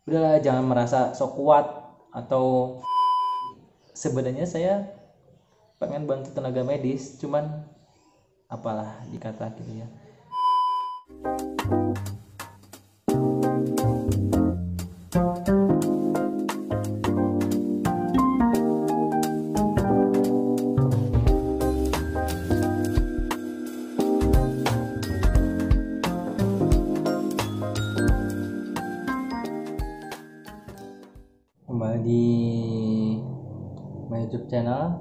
udahlah, jangan merasa sok kuat. Atau sebenarnya saya pengen bantu tenaga medis, cuman apalah dikata gitu ya. Kembali di my YouTube channel.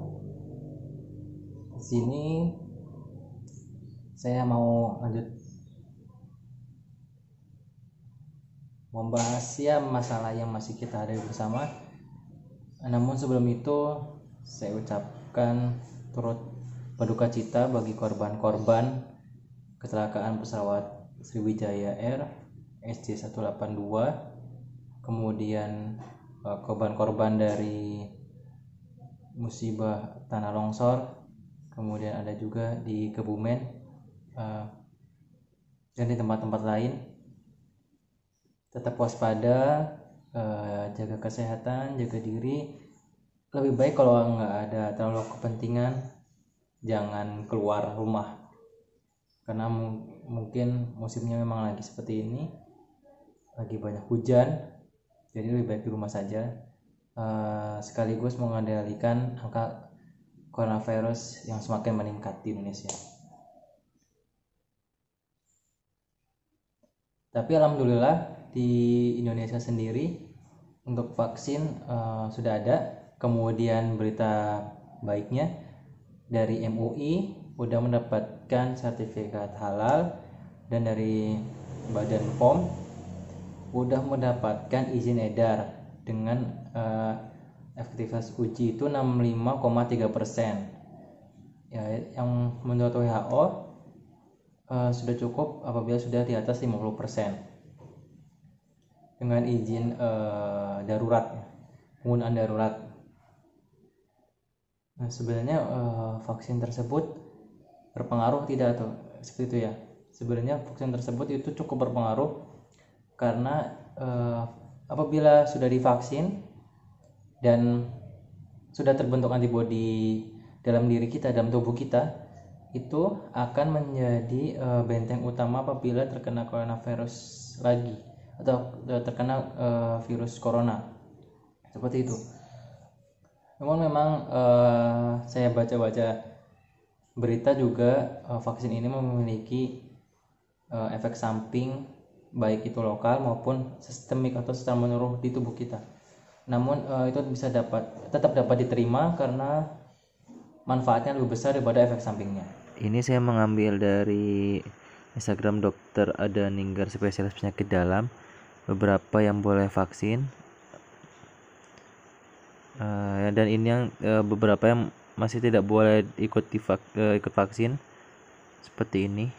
Di sini saya mau lanjut membahas ya masalah yang masih kita hadapi bersama. Namun sebelum itu saya ucapkan turut berduka cita bagi korban-korban kecelakaan pesawat Sriwijaya Air SJ182, kemudian korban-korban dari musibah tanah longsor, kemudian ada juga di Kebumen dan di tempat-tempat lain. Tetap waspada, jaga kesehatan, jaga diri. Lebih baik kalau nggak ada terlalu kepentingan, jangan keluar rumah, karena mungkin musimnya memang lagi seperti ini, lagi banyak hujan, jadi lebih baik di rumah saja. Sekaligus mengendalikan angka coronavirus yang semakin meningkat di Indonesia. Tapi alhamdulillah di Indonesia sendiri untuk vaksin sudah ada. Kemudian berita baiknya dari MUI udah mendapatkan sertifikat halal, dan dari Badan POM udah mendapatkan izin edar dengan efektivitas uji itu 65,3%. Ya, yang menurut WHO sudah cukup apabila sudah di atas 50% dengan izin darurat, penggunaan darurat. Nah, sebenarnya vaksin tersebut berpengaruh tidak tuh seperti itu ya. Sebenarnya vaksin tersebut itu cukup berpengaruh karena apabila sudah divaksin dan sudah terbentuk antibodi dalam diri kita, dalam tubuh kita, itu akan menjadi benteng utama apabila terkena coronavirus lagi atau terkena virus corona, seperti itu. Namun memang saya baca-baca berita juga vaksin ini memiliki efek samping, baik itu lokal maupun sistemik atau secara menyeluruh di tubuh kita. Namun itu tetap dapat diterima karena manfaatnya lebih besar daripada efek sampingnya. Ini saya mengambil dari Instagram Dokter Ada Ninggar, spesialis penyakit dalam, beberapa yang boleh vaksin. Dan ini yang beberapa yang masih tidak boleh ikut vaksin, seperti ini.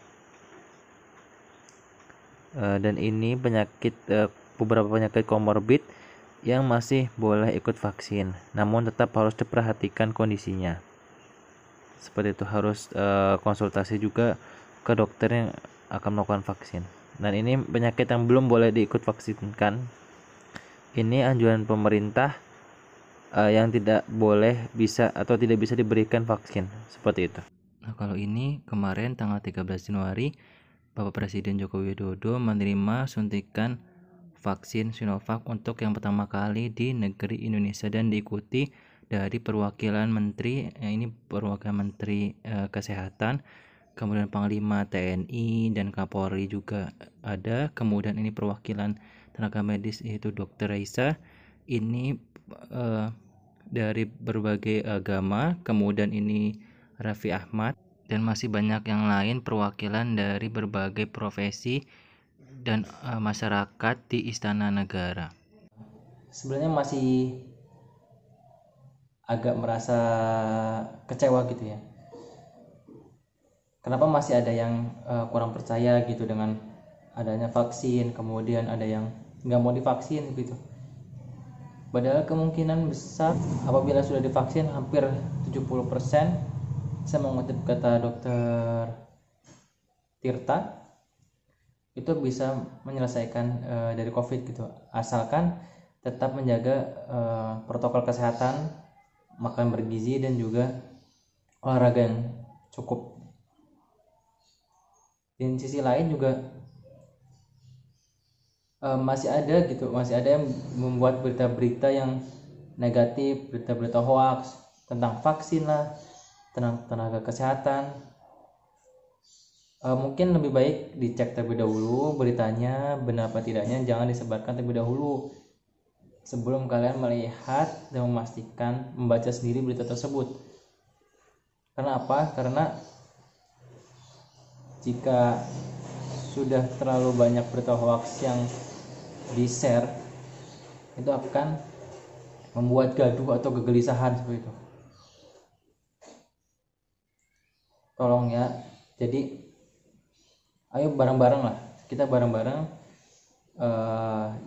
Dan ini beberapa penyakit komorbid yang masih boleh ikut vaksin, namun tetap harus diperhatikan kondisinya. Seperti itu, harus konsultasi juga ke dokter yang akan melakukan vaksin. Dan ini penyakit yang belum boleh diikut vaksinkan. Ini anjuran pemerintah yang tidak bisa diberikan vaksin, seperti itu. Nah, kalau ini kemarin tanggal 13 Januari Bapak Presiden Joko Widodo menerima suntikan vaksin Sinovac untuk yang pertama kali di negeri Indonesia dan diikuti dari perwakilan menteri, ini perwakilan menteri kesehatan, kemudian Panglima TNI dan Kapolri juga ada, kemudian ini perwakilan tenaga medis yaitu Dr. Raisa, ini dari berbagai agama, kemudian ini Raffi Ahmad, dan masih banyak yang lain perwakilan dari berbagai profesi dan masyarakat di Istana Negara. Sebenarnya masih agak merasa kecewa gitu ya. Kenapa masih ada yang kurang percaya gitu dengan adanya vaksin, kemudian ada yang nggak mau divaksin gitu. Padahal kemungkinan besar apabila sudah divaksin hampir 70%, saya mengutip kata dokter Tirta, itu bisa menyelesaikan dari COVID gitu, asalkan tetap menjaga protokol kesehatan, makan bergizi dan juga olahraga yang cukup. Di sisi lain juga masih ada yang membuat berita-berita yang negatif, berita-berita hoax tentang vaksin lah, tentang tenaga kesehatan. Mungkin lebih baik dicek terlebih dahulu beritanya benar apa tidaknya, jangan disebarkan terlebih dahulu sebelum kalian melihat dan memastikan membaca sendiri berita tersebut. Karena apa? Karena jika sudah terlalu banyak berita hoax yang di-share, itu akan membuat gaduh atau kegelisahan seperti itu. Tolong ya, jadi ayo bareng-bareng lah, kita bareng-bareng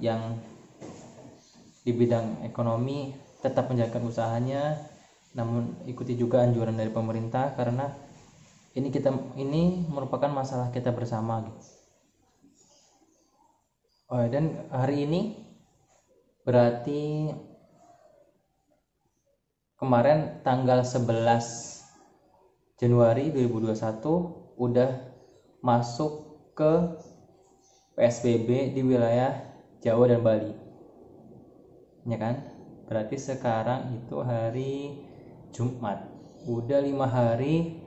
yang di bidang ekonomi tetap menjaga usahanya, namun ikuti juga anjuran dari pemerintah, karena ini merupakan masalah kita bersama gitu. Dan hari ini berarti kemarin tanggal 11 Januari 2021 udah masuk ke PSBB di wilayah Jawa dan Bali, ya kan? Berarti sekarang itu hari Jumat, udah 5 hari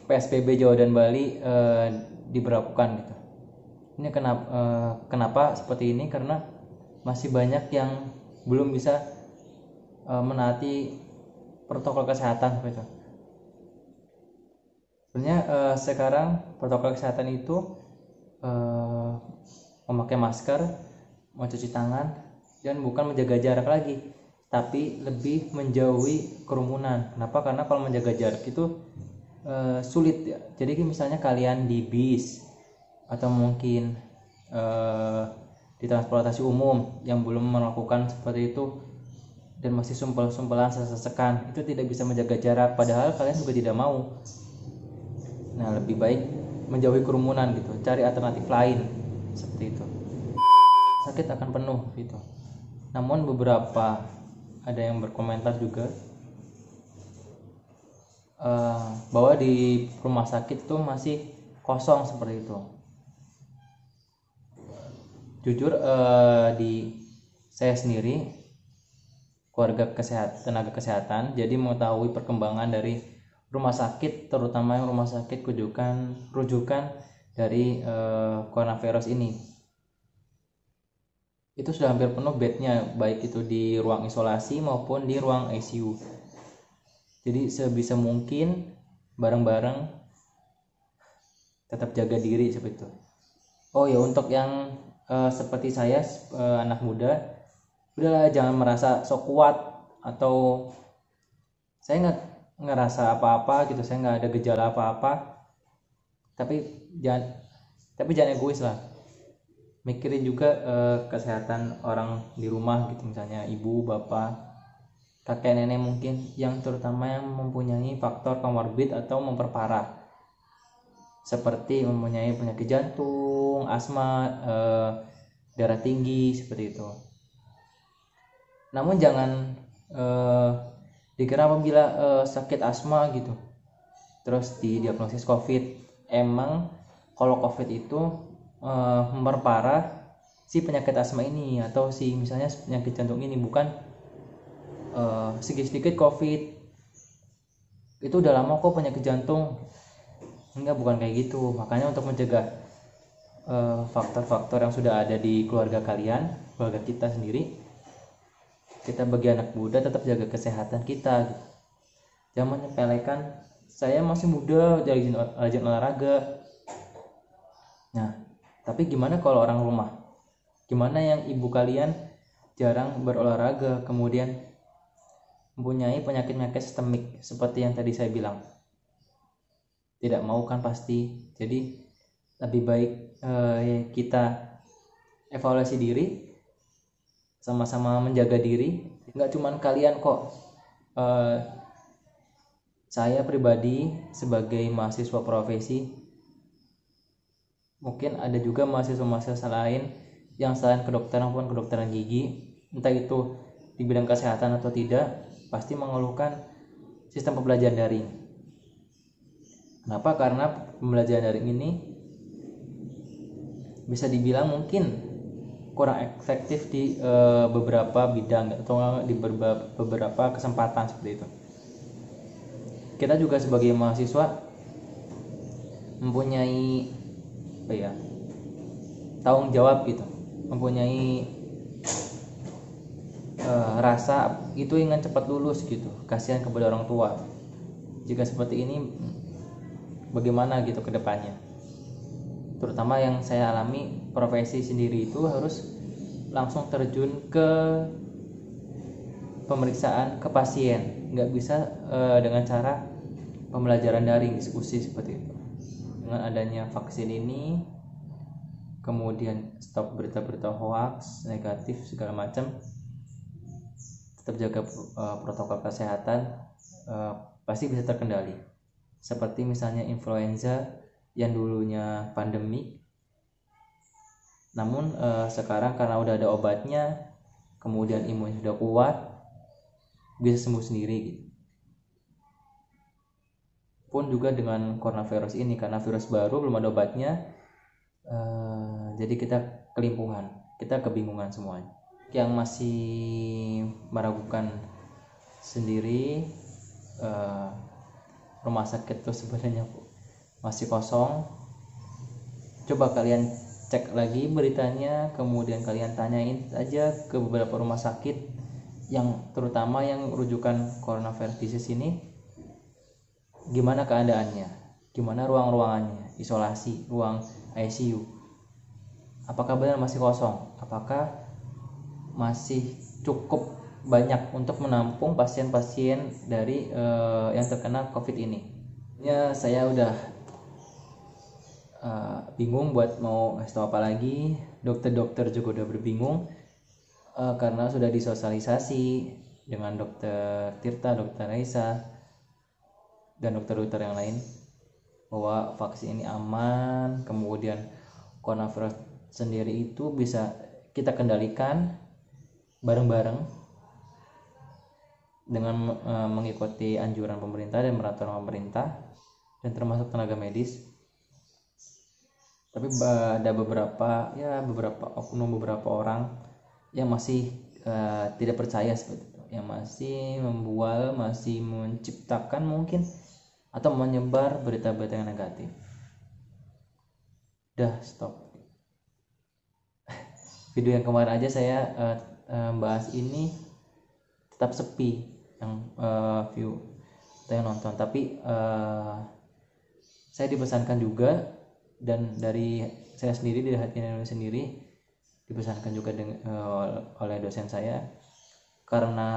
PSBB Jawa dan Bali diberlakukan gitu. Ini kenapa seperti ini? Karena masih banyak yang belum bisa menaati protokol kesehatan seperti itu. Sebenarnya sekarang protokol kesehatan itu memakai masker, mencuci tangan, dan bukan menjaga jarak lagi, tapi lebih menjauhi kerumunan. Kenapa? Karena kalau menjaga jarak itu sulit ya. Jadi misalnya kalian di bis atau mungkin di transportasi umum yang belum melakukan seperti itu dan masih sumpel-sumpelan, sesekan, itu tidak bisa menjaga jarak, padahal kalian juga tidak mau. Nah, lebih baik menjauhi kerumunan gitu, cari alternatif lain seperti itu. Sakit akan penuh gitu. Namun beberapa ada yang berkomentar juga bahwa di rumah sakit itu masih kosong seperti itu. Jujur di saya sendiri keluarga tenaga kesehatan, jadi mengetahui perkembangan dari rumah sakit, terutama yang rumah sakit rujukan dari coronavirus ini. Itu sudah hampir penuh bednya, baik itu di ruang isolasi maupun di ruang ICU. Jadi sebisa mungkin bareng-bareng tetap jaga diri seperti itu. Oh ya, untuk yang seperti saya anak muda, udahlah, jangan merasa sok kuat atau saya nggak ngerasa apa-apa gitu, saya nggak ada gejala apa-apa. Tapi jangan egois lah, mikirin juga kesehatan orang di rumah gitu, misalnya ibu, bapak, kakek, nenek mungkin, yang terutama yang mempunyai faktor komorbid atau memperparah, seperti mempunyai penyakit jantung, asma, darah tinggi seperti itu. Namun jangan dikira apabila sakit asma gitu terus didiagnosis COVID. Emang kalau COVID itu memperparah si penyakit asma ini atau si misalnya penyakit jantung ini, bukan sedikit-sedikit COVID itu udah lama kok penyakit jantung. Enggak, bukan kayak gitu. Makanya untuk mencegah faktor-faktor yang sudah ada di keluarga kalian, keluarga kita sendiri, kita bagi anak muda tetap jaga kesehatan kita. Jangan menyepelekan, saya masih muda, rajin olahraga. Nah, tapi gimana kalau orang rumah? Gimana yang ibu kalian jarang berolahraga, kemudian mempunyai penyakit-penyakit sistemik seperti yang tadi saya bilang? Tidak mau kan pasti. Jadi lebih baik kita evaluasi diri, sama-sama menjaga diri. Nggak cuman kalian kok, saya pribadi sebagai mahasiswa profesi mungkin ada juga mahasiswa-mahasiswa lain yang selain kedokteran maupun kedokteran gigi, entah itu di bidang kesehatan atau tidak, pasti mengeluhkan sistem pembelajaran daring. Kenapa? Karena pembelajaran daring ini bisa dibilang mungkin kurang efektif di beberapa bidang atau di beberapa kesempatan seperti itu. Kita juga sebagai mahasiswa mempunyai tanggung jawab gitu, mempunyai rasa itu ingin cepat lulus gitu, kasihan kepada orang tua. Jika seperti ini bagaimana gitu ke depannya. Terutama yang saya alami, profesi sendiri itu harus langsung terjun ke pemeriksaan ke pasien, nggak bisa dengan cara pembelajaran daring, diskusi seperti itu. Dengan adanya vaksin ini, kemudian stop berita-berita hoax, negatif segala macam, tetap jaga protokol kesehatan, pasti bisa terkendali. Seperti misalnya influenza yang dulunya pandemi, namun sekarang karena udah ada obatnya, kemudian imun sudah kuat, bisa sembuh sendiri gitu. Pun juga dengan coronavirus ini, karena virus baru belum ada obatnya, jadi kita kelimpungan, kita kebingungan semuanya. Yang masih meragukan sendiri, rumah sakit itu sebenarnya masih kosong. Coba kalian cek lagi beritanya, kemudian kalian tanyain aja ke beberapa rumah sakit yang terutama yang rujukan coronavirus disease ini, gimana keadaannya, gimana ruang-ruangannya, isolasi, ruang ICU, apakah benar masih kosong, apakah masih cukup banyak untuk menampung pasien-pasien dari yang terkena COVID ini. Ya, saya udah bingung buat mau ngasih tahu apa lagi. Dokter-dokter juga udah berbingung karena sudah disosialisasi dengan dokter Tirta, dokter Raisa, dan dokter-dokter yang lain bahwa vaksin ini aman, kemudian coronavirus sendiri itu bisa kita kendalikan bareng-bareng dengan mengikuti anjuran pemerintah dan peraturan pemerintah dan termasuk tenaga medis. Tapi ada beberapa oknum, beberapa orang yang masih tidak percaya seperti itu, yang masih membual, masih menciptakan mungkin atau menyebar berita-berita yang negatif. Udah stop. Video yang kemarin aja saya bahas ini tetap sepi yang view atau yang nonton, tapi saya dipesankan juga, dan dari saya sendiri, dari hati Indonesia sendiri dipesankan juga oleh dosen saya, karena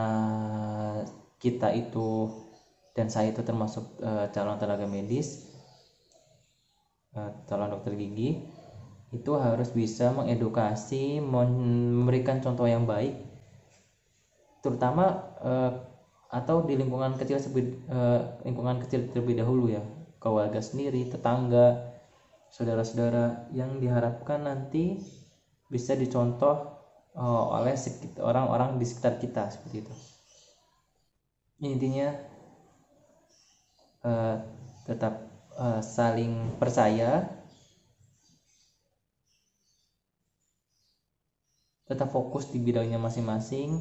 kita itu dan saya itu termasuk calon tenaga medis, calon dokter gigi, itu harus bisa mengedukasi, memberikan contoh yang baik, terutama atau di lingkungan kecil terlebih dahulu ya, keluarga sendiri, tetangga, saudara-saudara, yang diharapkan nanti bisa dicontoh oleh orang-orang di sekitar kita seperti itu. Intinya tetap saling percaya, tetap fokus di bidangnya masing-masing,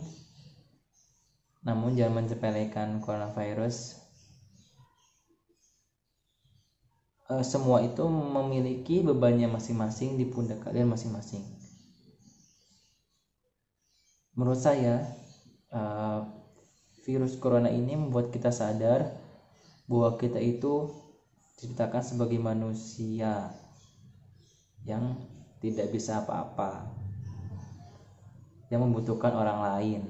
namun jangan menyepelekan coronavirus. Semua itu memiliki bebannya masing-masing di pundak kalian masing-masing. Menurut saya virus corona ini membuat kita sadar bahwa kita itu diciptakan sebagai manusia yang tidak bisa apa-apa, yang membutuhkan orang lain,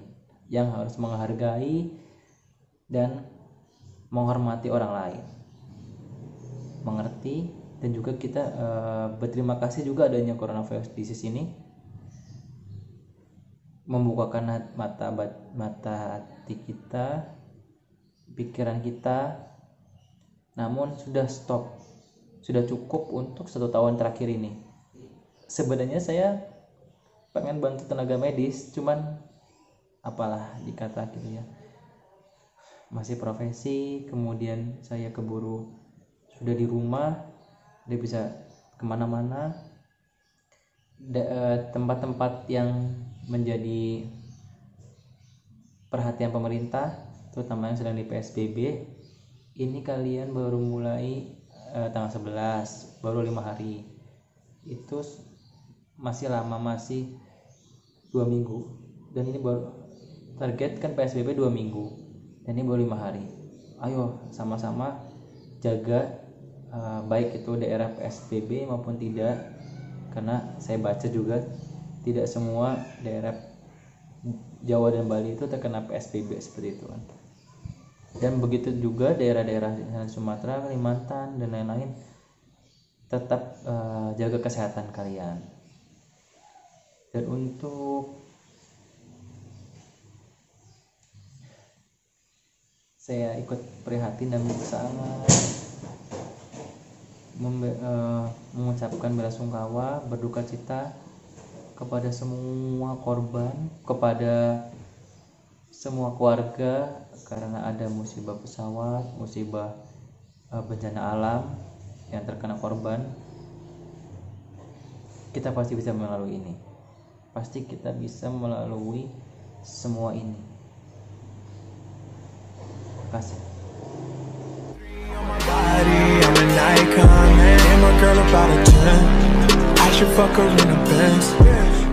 yang harus menghargai dan menghormati orang lain, mengerti, dan juga kita berterima kasih juga adanya coronavirus disease ini membukakan mata hati kita, pikiran kita. Namun sudah stop, sudah cukup untuk 1 tahun terakhir ini. sebenarnya saya pengen bantu tenaga medis, cuman apalah dikata gitu ya, masih profesi, kemudian saya keburu sudah di rumah, dia bisa kemana-mana. Tempat-tempat yang menjadi perhatian pemerintah, terutama yang sedang di PSBB, ini kalian baru mulai tanggal 11, baru 5 hari, itu masih lama, masih 2 minggu, dan ini baru target kan PSBB 2 minggu, dan ini baru 5 hari. Ayo sama-sama jaga, baik itu daerah PSBB maupun tidak, karena saya baca juga tidak semua daerah Jawa dan Bali itu terkena PSBB seperti itu kan. Dan begitu juga daerah-daerah Sumatera, Kalimantan dan lain-lain, tetap jaga kesehatan kalian. Dan untuk saya ikut prihatin dan sangat mengucapkan belasungkawa, berduka cita kepada semua korban, kepada semua keluarga, karena ada musibah pesawat, musibah bencana alam yang terkena korban. Kita pasti bisa melalui ini, pasti kita bisa melalui semua ini. Terima kasih. I'm an icon, man. And my girl about a 10. I should fuck her in a Benz.